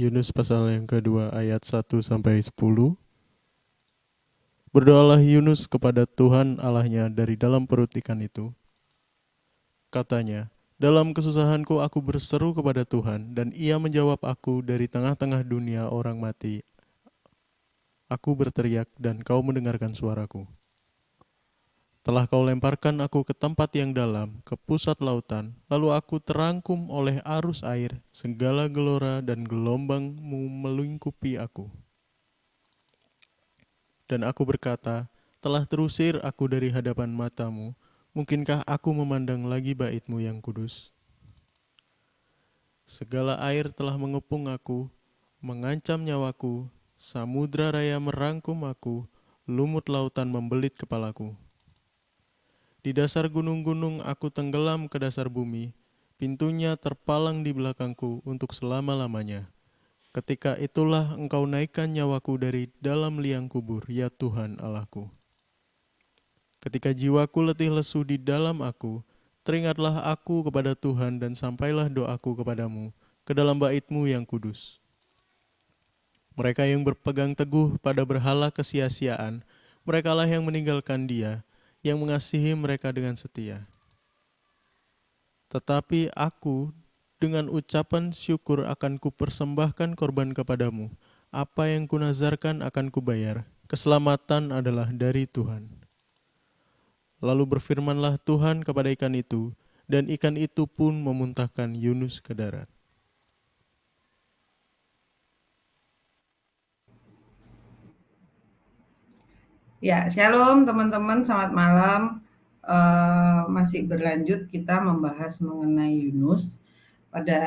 Yunus pasal yang kedua ayat 1-10. Berdoalah Yunus kepada Tuhan Allahnya dari dalam perut ikan itu. Katanya, dalam kesusahanku aku berseru kepada Tuhan, dan Ia menjawab aku dari tengah-tengah dunia orang mati. Aku berteriak dan kau mendengarkan suaraku. Telah kau lemparkan aku ke tempat yang dalam, ke pusat lautan, lalu aku terangkum oleh arus air, segala gelora dan gelombangmu melingkupi aku. Dan aku berkata, telah terusir aku dari hadapan matamu, mungkinkah aku memandang lagi bait-mu yang kudus? Segala air telah mengepung aku, mengancam nyawaku, samudra raya merangkum aku, lumut lautan membelit kepalaku. Di dasar gunung-gunung aku tenggelam ke dasar bumi, pintunya terpalang di belakangku untuk selama-lamanya. Ketika itulah engkau naikkan nyawaku dari dalam liang kubur, ya Tuhan Allahku. Ketika jiwaku letih lesu di dalam aku, teringatlah aku kepada Tuhan dan sampailah doaku kepadamu, ke dalam bait-Mu yang kudus. Mereka yang berpegang teguh pada berhala kesia-siaan, merekalah yang meninggalkan Dia, yang mengasihi mereka dengan setia. Tetapi aku dengan ucapan syukur akan kupersembahkan korban kepadamu. Apa yang kunazarkan akan kubayar. Keselamatan adalah dari Tuhan. Lalu berfirmanlah Tuhan kepada ikan itu, dan ikan itu pun memuntahkan Yunus ke darat. Ya, shalom teman-teman, selamat malam. Masih berlanjut kita membahas mengenai Yunus. Pada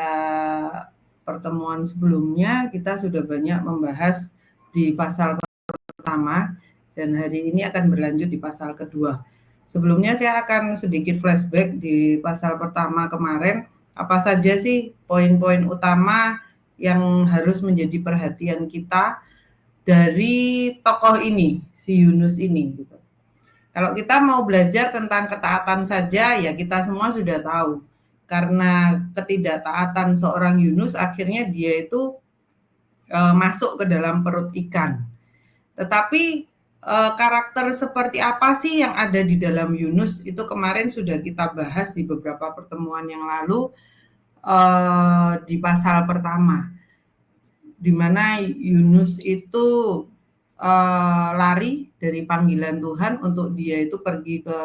pertemuan sebelumnya kita sudah banyak membahas di pasal pertama dan hari ini akan berlanjut di pasal kedua. Sebelumnya saya akan sedikit flashback di pasal pertama kemarin. Apa saja sih poin-poin utama yang harus menjadi perhatian kita dari tokoh ini, si Yunus ini gitu. Kalau kita mau belajar tentang ketaatan saja ya kita semua sudah tahu. Karena ketidaktaatan seorang Yunus akhirnya dia itu masuk ke dalam perut ikan. Tetapi karakter seperti apa sih yang ada di dalam Yunus itu kemarin sudah kita bahas di beberapa pertemuan yang lalu di pasal pertama, di mana Yunus itu lari dari panggilan Tuhan untuk dia itu pergi ke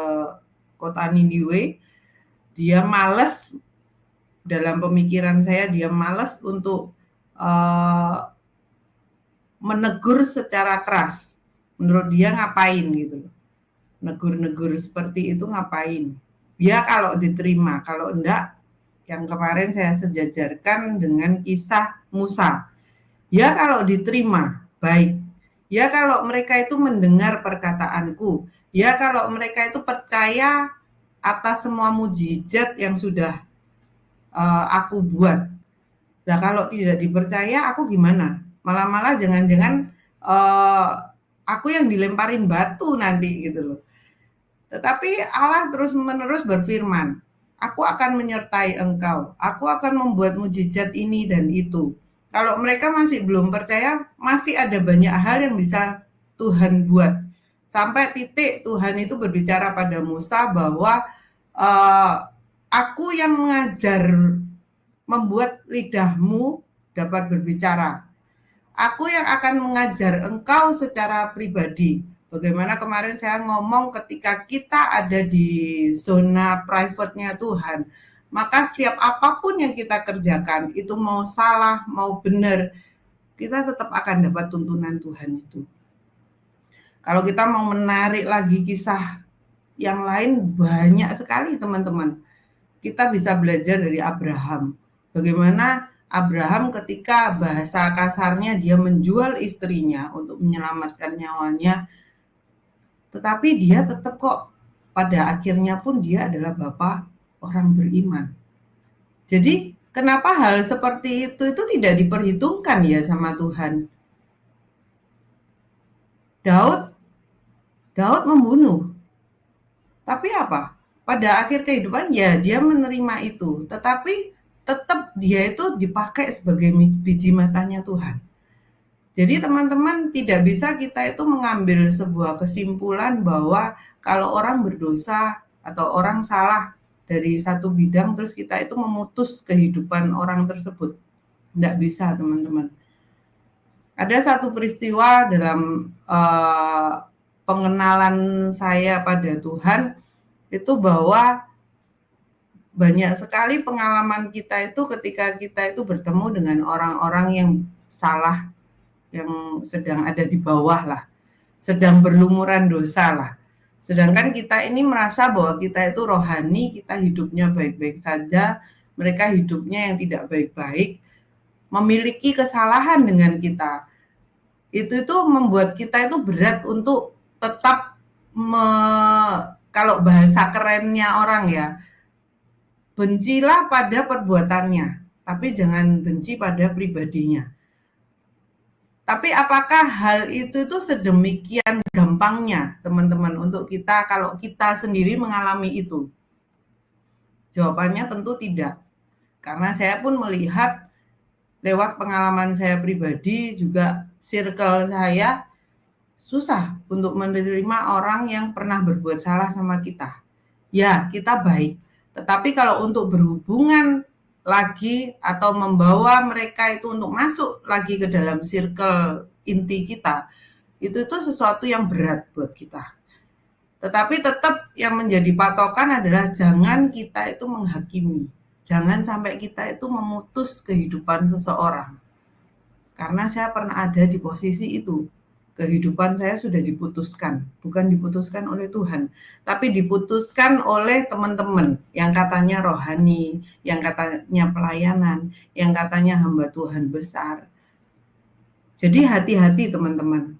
kota Niniwe. Dia malas, dalam pemikiran saya dia malas untuk menegur secara keras. Menurut dia ngapain gitu loh. Negur-negur seperti itu ngapain? Dia kalau diterima, kalau enggak, yang kemarin saya sejajarkan dengan kisah Musa. Ya kalau diterima, baik. Ya kalau mereka itu mendengar perkataanku. Ya kalau mereka itu percaya atas semua mujizat yang sudah aku buat. Nah kalau tidak dipercaya, aku gimana? Malah-malah jangan-jangan aku yang dilemparin batu nanti gitu loh. Tetapi Allah terus-menerus berfirman, aku akan menyertai engkau, aku akan membuat mujizat ini dan itu. Kalau mereka masih belum percaya, masih ada banyak hal yang bisa Tuhan buat. Sampai titik Tuhan itu berbicara pada Musa bahwa uh, aku yang mengajar membuat lidahmu dapat berbicara. Aku yang akan mengajar engkau secara pribadi. Bagaimana kemarin saya ngomong ketika kita ada di zona private-nya Tuhan, maka setiap apapun yang kita kerjakan, itu mau salah, mau benar, kita tetap akan dapat tuntunan Tuhan itu. Kalau kita mau menarik lagi kisah yang lain, banyak sekali teman-teman. Kita bisa belajar dari Abraham. Bagaimana Abraham ketika bahasa kasarnya dia menjual istrinya untuk menyelamatkan nyawanya, tetapi dia tetap kok pada akhirnya pun dia adalah bapak orang beriman. Jadi kenapa hal seperti itu tidak diperhitungkan ya sama Tuhan? Daud Daud membunuh, tapi apa? Pada akhir kehidupan ya dia menerima itu, tetapi tetap dia itu dipakai sebagai biji matanya Tuhan. Jadi teman-teman, tidak bisa kita itu mengambil sebuah kesimpulan bahwa kalau orang berdosa atau orang salah dari satu bidang terus kita itu memutus kehidupan orang tersebut. Tidak bisa teman-teman. Ada satu peristiwa dalam pengenalan saya pada Tuhan itu bahwa banyak sekali pengalaman kita itu ketika kita itu bertemu dengan orang-orang yang salah, yang sedang ada di bawah lah, sedang berlumuran dosa lah. Sedangkan kita ini merasa bahwa kita itu rohani, kita hidupnya baik-baik saja, mereka hidupnya yang tidak baik-baik, memiliki kesalahan dengan kita. Itu membuat kita itu berat untuk tetap kalau bahasa kerennya orang ya, bencilah pada perbuatannya, tapi jangan benci pada pribadinya. Tapi apakah hal itu sedemikian gampangnya, teman-teman, untuk kita kalau kita sendiri mengalami itu? Jawabannya tentu tidak. Karena saya pun melihat lewat pengalaman saya pribadi, juga circle saya, susah untuk menerima orang yang pernah berbuat salah sama kita. Ya, kita baik. Tetapi kalau untuk berhubungan lagi atau membawa mereka itu untuk masuk lagi ke dalam circle inti kita, itu sesuatu yang berat buat kita. Tetapi tetap yang menjadi patokan adalah jangan kita itu menghakimi. Jangan sampai kita itu memutus kehidupan seseorang. Karena saya pernah ada di posisi itu. Kehidupan saya sudah diputuskan, bukan diputuskan oleh Tuhan, tapi diputuskan oleh teman-teman yang katanya rohani, yang katanya pelayanan, yang katanya hamba Tuhan besar. Jadi hati-hati teman-teman.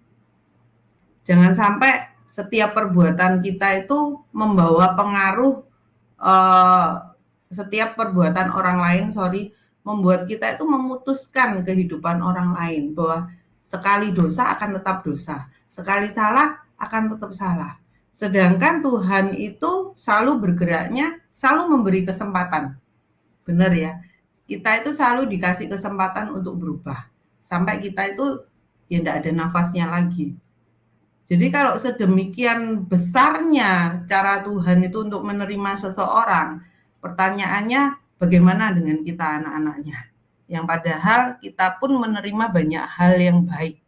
Jangan sampai setiap perbuatan kita itu membawa pengaruh, setiap perbuatan orang lain, membuat kita itu memutuskan kehidupan orang lain, bahwa sekali dosa akan tetap dosa, sekali salah akan tetap salah. Sedangkan Tuhan itu selalu bergeraknya, selalu memberi kesempatan. Benar ya? Kita itu selalu dikasih kesempatan untuk berubah. Sampai kita itu ya tidak ada nafasnya lagi. Jadi kalau sedemikian besarnya cara Tuhan itu untuk menerima seseorang, pertanyaannya bagaimana dengan kita anak-anaknya? Yang padahal kita pun menerima banyak hal yang baik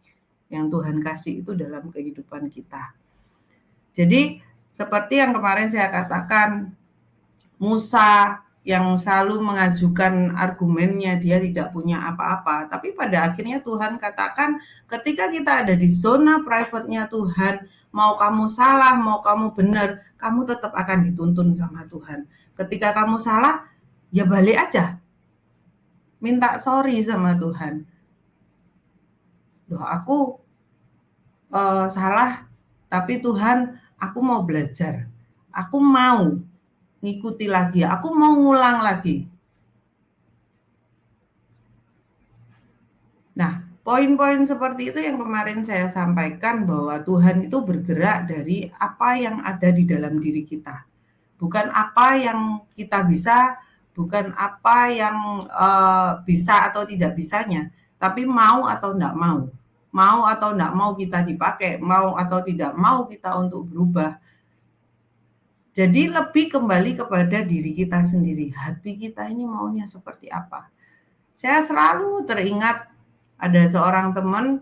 yang Tuhan kasih itu dalam kehidupan kita. Jadi seperti yang kemarin saya katakan, Musa yang selalu mengajukan argumennya dia tidak punya apa-apa, tapi pada akhirnya Tuhan katakan ketika kita ada di zona private-nya Tuhan, mau kamu salah, mau kamu benar, kamu tetap akan dituntun sama Tuhan. Ketika kamu salah, ya balik aja, minta sorry sama Tuhan. Loh, aku salah, tapi Tuhan, aku mau belajar, aku mau ngikuti lagi, aku mau ngulang lagi. Nah, poin-poin seperti itu yang kemarin saya sampaikan, bahwa Tuhan itu bergerak dari apa yang ada di dalam diri kita. Bukan apa yang kita bisa, bukan apa yang bisa atau tidak bisanya, tapi mau atau enggak mau. Mau atau enggak mau kita dipakai, mau atau tidak mau kita untuk berubah. Jadi lebih kembali kepada diri kita sendiri. Hati kita ini maunya seperti apa. Saya selalu teringat ada seorang teman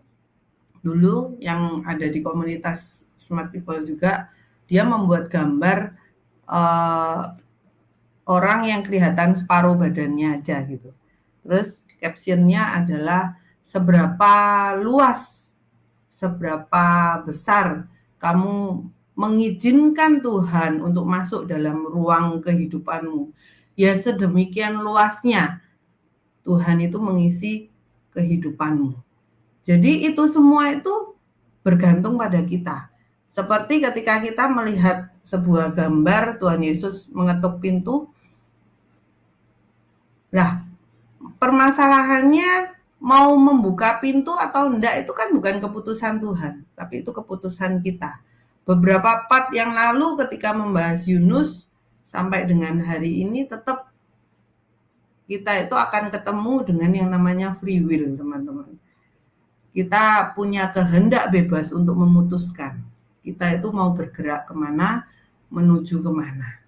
dulu yang ada di komunitas Smart People juga. Dia membuat gambar orang yang kelihatan separuh badannya aja gitu. Terus captionnya adalah seberapa luas, seberapa besar kamu mengizinkan Tuhan untuk masuk dalam ruang kehidupanmu. Ya sedemikian luasnya Tuhan itu mengisi kehidupanmu. Jadi itu semua itu bergantung pada kita. Seperti ketika kita melihat sebuah gambar Tuhan Yesus mengetuk pintu. Nah, permasalahannya mau membuka pintu atau enggak itu kan bukan keputusan Tuhan, tapi itu keputusan kita. Beberapa part yang lalu ketika membahas Yunus sampai dengan hari ini tetap kita itu akan ketemu dengan yang namanya free will, teman-teman. Kita punya kehendak bebas untuk memutuskan. Kita itu mau bergerak kemana, menuju kemana.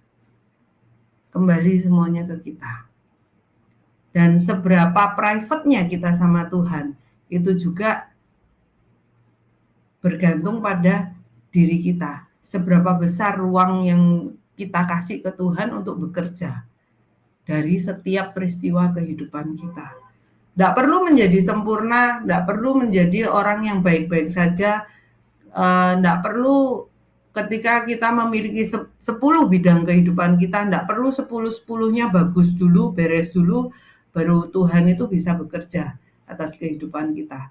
Kembali semuanya ke kita. Dan seberapa private-nya kita sama Tuhan, itu juga bergantung pada diri kita. Seberapa besar ruang yang kita kasih ke Tuhan untuk bekerja dari setiap peristiwa kehidupan kita. Tidak perlu menjadi sempurna, tidak perlu menjadi orang yang baik-baik saja, tidak perlu ketika kita memiliki 10 bidang kehidupan kita, tidak perlu 10-10-nya bagus dulu, beres dulu, baru Tuhan itu bisa bekerja atas kehidupan kita.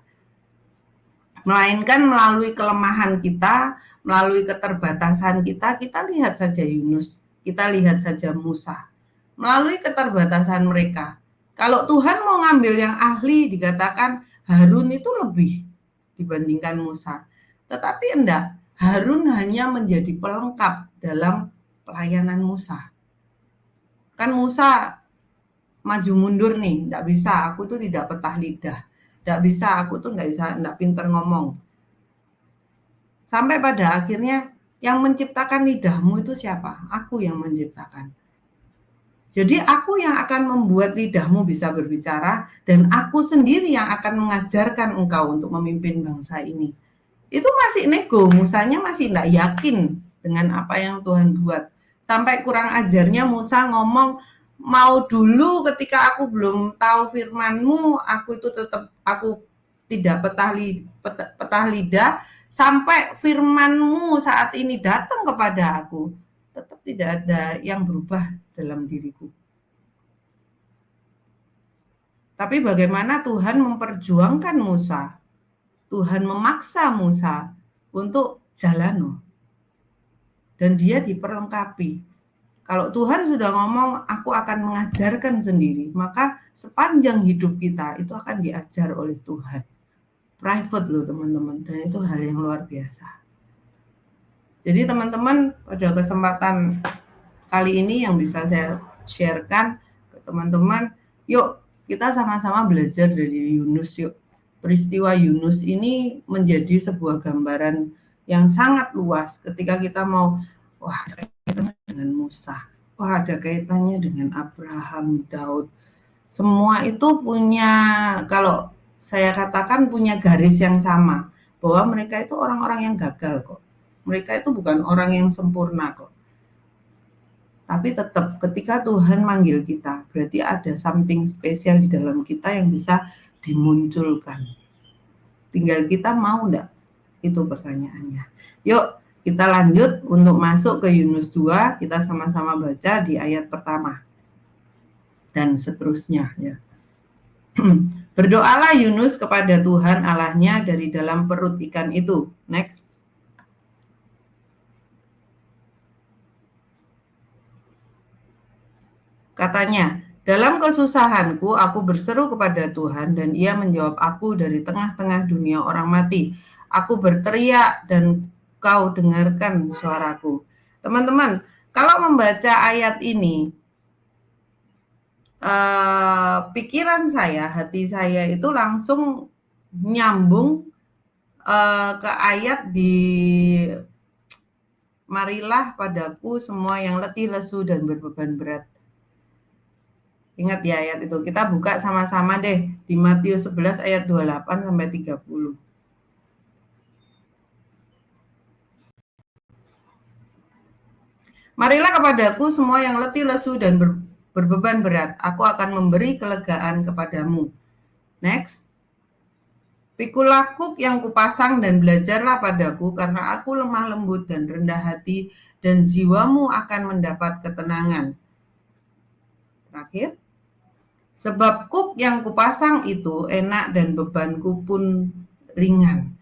Melainkan melalui kelemahan kita, melalui keterbatasan kita, kita lihat saja Yunus, kita lihat saja Musa. Melalui keterbatasan mereka, kalau Tuhan mau ngambil yang ahli, dikatakan Harun itu lebih dibandingkan Musa. Tetapi enggak, Harun hanya menjadi pelengkap dalam pelayanan Musa. Kan Musa maju mundur nih, enggak bisa, aku tuh tidak petah lidah. Enggak bisa, aku tuh enggak pinter ngomong. Sampai pada akhirnya yang menciptakan lidahmu itu siapa? Aku yang menciptakan. Jadi aku yang akan membuat lidahmu bisa berbicara dan aku sendiri yang akan mengajarkan engkau untuk memimpin bangsa ini. Itu masih nego, Musanya masih tidak yakin dengan apa yang Tuhan buat. Sampai kurang ajarnya Musa ngomong, mau dulu ketika aku belum tahu firman-Mu, aku itu tetap aku tidak petah lidah, sampai firman-Mu saat ini datang kepada aku, tetap tidak ada yang berubah dalam diriku. Tapi bagaimana Tuhan memperjuangkan Musa? Tuhan memaksa Musa untuk jalan. Dan dia diperlengkapi. Kalau Tuhan sudah ngomong, aku akan mengajarkan sendiri, maka sepanjang hidup kita itu akan diajar oleh Tuhan. Private loh teman-teman, dan itu hal yang luar biasa. Jadi teman-teman, pada kesempatan kali ini yang bisa saya sharekan ke teman-teman, yuk kita sama-sama belajar dari Yunus yuk. Peristiwa Yunus ini menjadi sebuah gambaran yang sangat luas ketika kita mau, wah ada kaitannya dengan Musa, wah ada kaitannya dengan Abraham, Daud. Semua itu punya, kalau saya katakan punya garis yang sama, bahwa mereka itu orang-orang yang gagal kok. Mereka itu bukan orang yang sempurna kok. Tapi tetap ketika Tuhan manggil kita, berarti ada something spesial di dalam kita yang bisa dimunculkan. Tinggal kita mau enggak? Itu pertanyaannya. Yuk, kita lanjut untuk masuk ke Yunus 2, kita sama-sama baca di ayat pertama. Dan seterusnya ya. Berdoalah Yunus kepada Tuhan Allahnya dari dalam perut ikan itu. Next. Katanya, dalam kesusahanku aku berseru kepada Tuhan dan ia menjawab aku dari tengah-tengah dunia orang mati. Aku berteriak dan kau dengarkan suaraku. Teman-teman, kalau membaca ayat ini, pikiran saya, hati saya itu langsung nyambung ke ayat di marilah padaku semua yang letih lesu dan berbeban berat. Ingat ya ayat itu. Kita buka sama-sama deh di Matius 11 ayat 28 sampai 30. Marilah kepadaku semua yang letih lesu dan berbeban berat. Aku akan memberi kelegaan kepadamu. Next. Pikulah kuk yang kupasang dan belajarlah padaku karena aku lemah lembut dan rendah hati dan jiwamu akan mendapat ketenangan. Terakhir. Sebab kuk yang kupasang itu enak dan bebanku pun ringan.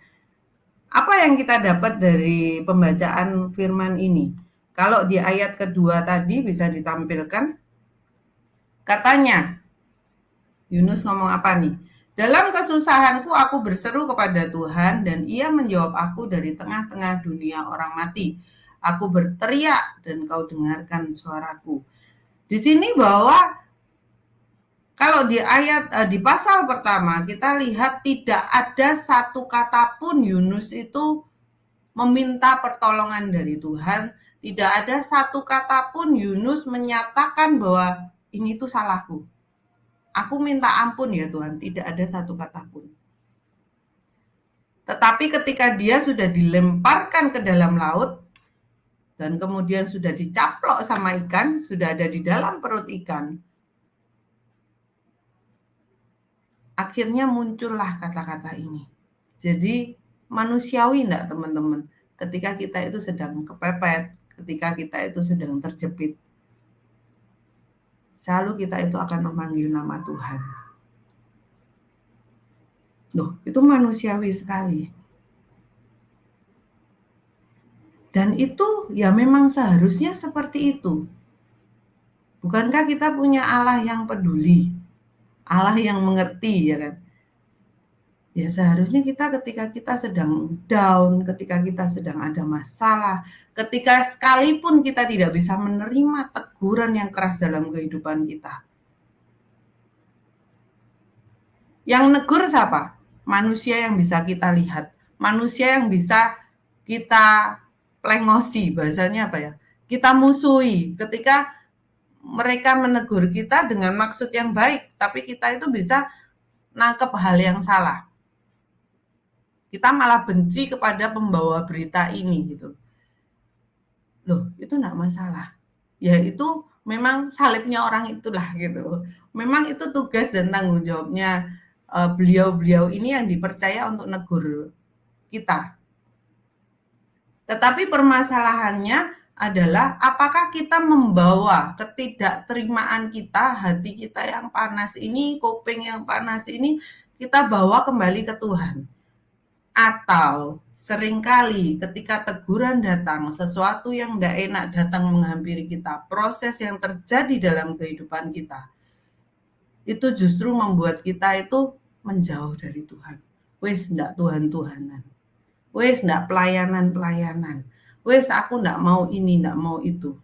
Apa yang kita dapat dari pembacaan firman ini? Kalau di ayat kedua tadi bisa ditampilkan, katanya, Yunus ngomong apa nih? Dalam kesusahanku aku berseru kepada Tuhan dan ia menjawab aku dari tengah-tengah dunia orang mati. Aku berteriak dan kau dengarkan suaraku. Di sini bahwa Kalau di pasal pertama kita lihat tidak ada satu kata pun Yunus itu meminta pertolongan dari Tuhan, tidak ada satu kata pun Yunus menyatakan bahwa ini tuh salahku. Aku minta ampun ya Tuhan, tidak ada satu kata pun. Tetapi ketika dia sudah dilemparkan ke dalam laut dan kemudian sudah dicaplok sama ikan, sudah ada di dalam perut ikan, akhirnya muncullah kata-kata ini. Jadi manusiawi enggak teman-teman? Ketika kita itu sedang kepepet, ketika kita itu sedang terjepit, selalu kita itu akan memanggil nama Tuhan. Loh, itu manusiawi sekali. Dan itu ya memang seharusnya seperti itu. Bukankah kita punya Allah yang peduli? Allah yang mengerti, ya kan? Ya seharusnya kita ketika kita sedang down, ketika kita sedang ada masalah, ketika sekalipun kita tidak bisa menerima teguran yang keras dalam kehidupan kita. Yang negur siapa? Manusia yang bisa kita lihat, manusia yang bisa kita plengosi, bahasanya apa ya? Kita musuhi ketika mereka menegur kita dengan maksud yang baik, tapi kita itu bisa nangkep hal yang salah. Kita malah benci kepada pembawa berita ini gitu. Loh, itu enggak masalah. Ya itu memang salibnya orang itulah gitu. Memang itu tugas dan tanggung jawabnya beliau-beliau ini yang dipercaya untuk negur kita. Tetapi permasalahannya adalah apakah kita membawa ketidakterimaan kita, hati kita yang panas ini, kuping yang panas ini, kita bawa kembali ke Tuhan. Atau seringkali ketika teguran datang, sesuatu yang tidak enak datang menghampiri kita, proses yang terjadi dalam kehidupan kita, itu justru membuat kita itu menjauh dari Tuhan. Wes ndak Tuhan-Tuhanan. Wes ndak pelayanan-pelayanan. Wes aku ndak mau ini, ndak mau itu.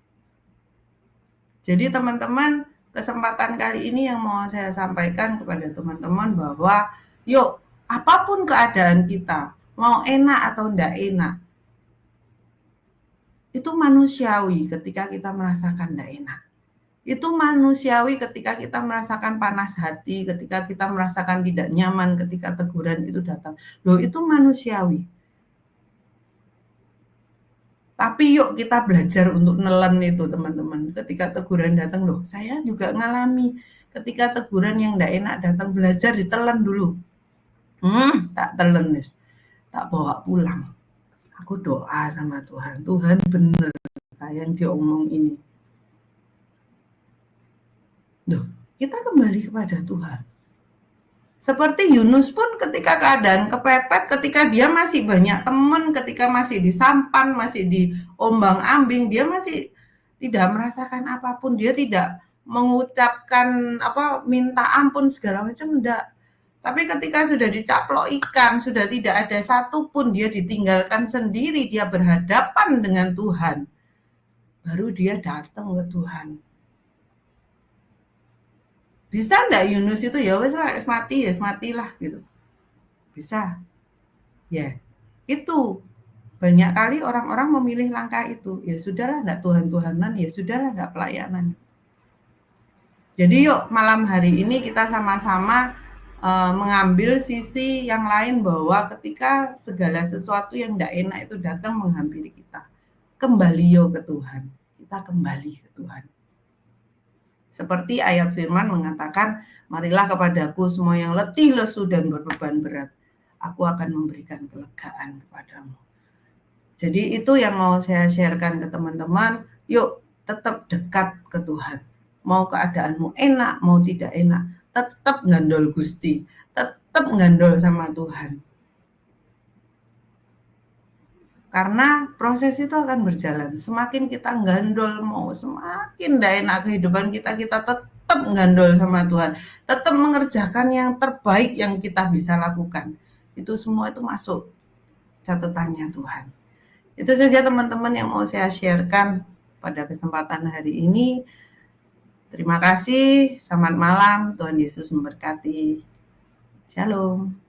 Jadi teman-teman, kesempatan kali ini yang mau saya sampaikan kepada teman-teman bahwa yuk, apapun keadaan kita, mau enak atau enggak enak, itu manusiawi ketika kita merasakan enggak enak. Itu manusiawi ketika kita merasakan panas hati, ketika kita merasakan tidak nyaman, ketika teguran itu datang. Loh, itu manusiawi. Tapi yuk kita belajar untuk nelen itu teman-teman. Ketika teguran datang, loh saya juga ngalami. Ketika teguran yang enggak enak datang, belajar ditelan dulu. Tak telen nih, tak bawa pulang. Aku doa sama Tuhan, Tuhan bener yang diomong ini. Loh, kita kembali kepada Tuhan. Seperti Yunus pun ketika keadaan kepepet, ketika dia masih banyak teman, ketika masih di sampan, masih di ombang-ambing, dia masih tidak merasakan apapun, dia tidak mengucapkan minta ampun segala macam, enggak. Tapi ketika sudah dicaplok ikan, sudah tidak ada satupun, dia ditinggalkan sendiri, dia berhadapan dengan Tuhan. Baru dia datang ke Tuhan. Bisa enggak Yunus itu ya wes lah, mati ya matilah gitu. Bisa. Ya. Itu banyak kali orang-orang memilih langkah itu. Ya sudahlah enggak Tuhan-Tuhanan, ya sudahlah enggak pelayanan. Jadi yuk malam hari ini kita sama-sama mengambil sisi yang lain bahwa ketika segala sesuatu yang tidak enak itu datang menghampiri kita, kembali yuk ke Tuhan. Kita kembali ke Tuhan. Seperti ayat firman mengatakan, marilah kepadaku semua yang letih, lesu, dan berbeban berat. Aku akan memberikan kelegaan kepadamu. Jadi itu yang mau saya sharekan ke teman-teman. Yuk tetap dekat ke Tuhan. Mau keadaanmu enak, mau tidak enak, tetap ngandol Gusti, tetap ngandol sama Tuhan. Karena proses itu akan berjalan. Semakin kita ngandol, mau semakin tidak enak kehidupan kita, kita tetap ngandol sama Tuhan. Tetap mengerjakan yang terbaik yang kita bisa lakukan. Itu semua itu masuk catatannya Tuhan. Itu saja teman-teman yang mau saya sharekan pada kesempatan hari ini. Terima kasih, selamat malam, Tuhan Yesus memberkati. Shalom.